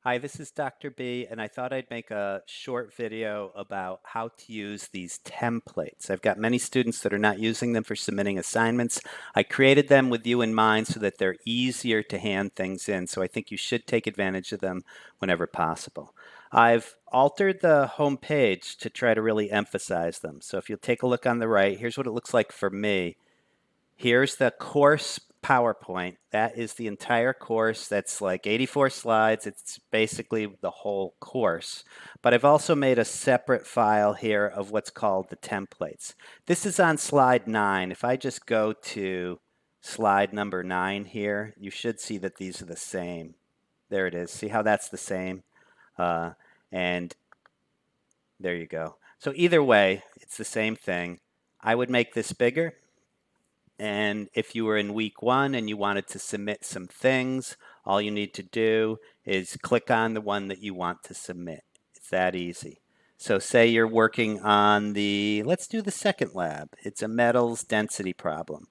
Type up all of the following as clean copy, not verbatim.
Hi, this is Dr. B, and I thought I'd make a short video about how to use these templates. I've got many students that are not using them for submitting assignments. I created them with you in mind so that they're easier to hand things in, so I think you should take advantage of them whenever possible. I've altered the home page to try to really emphasize them. So if you'll take a look on the right, here's what it looks like for me. Here's the course PowerPoint. That is the entire course. That's like 84 slides. It's basically the whole course. But I've also made a separate file here of what's called the templates. This is on slide 9. If I just go to slide number 9 here, you should see that these are the same. There it is. See how that's the same? And there you go. So either way, it's the same thing. I would make this bigger. And if you were in week 1 and you wanted to submit some things, all you need to do is click on the one that you want to submit. It's that easy. So say you're working on let's do the second lab. It's a metals density problem.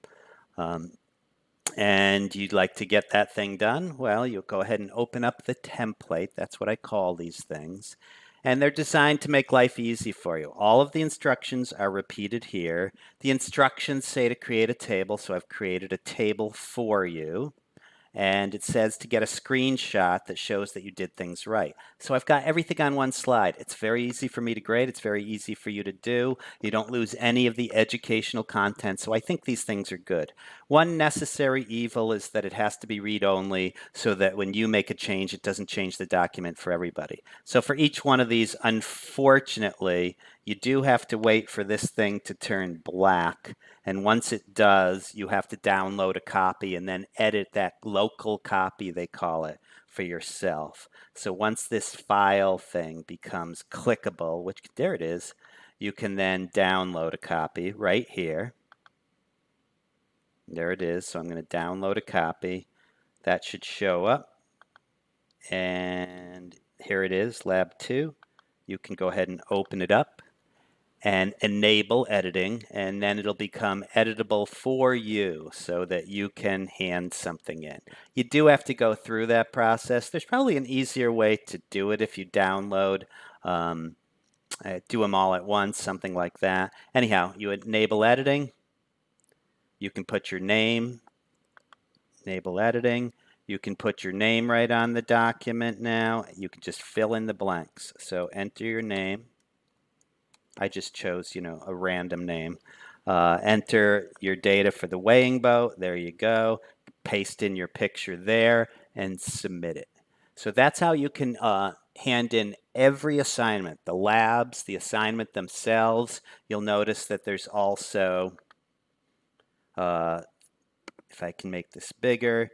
And you'd like to get that thing done, well, you'll go ahead and open up the template. That's what I call these things. And they're designed to make life easy for you. All of the instructions are repeated here. The instructions say to create a table, so I've created a table for you. And it says to get a screenshot that shows that you did things right. So I've got everything on one slide. It's very easy for me to grade. It's very easy for you to do. You don't lose any of the educational content. So I think these things are good. One necessary evil is that it has to be read-only so that when you make a change, it doesn't change the document for everybody. So for each one of these, unfortunately, you do have to wait for this thing to turn black. And once it does, you have to download a copy and then edit that local copy, they call it, for yourself. So once this file thing becomes clickable, which there it is, you can then download a copy right here. There it is. So I'm going to download a copy. That should show up. And here it is, Lab 2. You can go ahead and open it up and enable editing, and then it'll become editable for you so that you can hand something in. You do have to go through that process. There's probably an easier way to do it if you download, do them all at once, something like that. Anyhow, you enable editing. You can put your name, enable editing. You can put your name right on the document now. You can just fill in the blanks. So enter your name. I just chose, a random name. Enter your data for the weighing boat. There you go. Paste in your picture there and submit it. So that's how you can hand in every assignment, the labs, the assignment themselves. You'll notice that there's also, if I can make this bigger,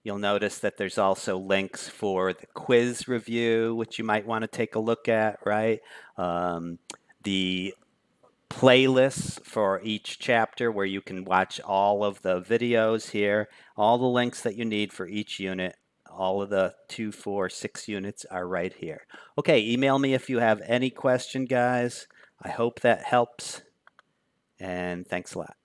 you'll notice that there's also links for the quiz review, which you might want to take a look at, right? The playlists for each chapter where you can watch all of the videos here, all the links that you need for each unit. All of the 2, 4, 6 units are right here. Okay, email me if you have any question, guys. I hope that helps, and thanks a lot.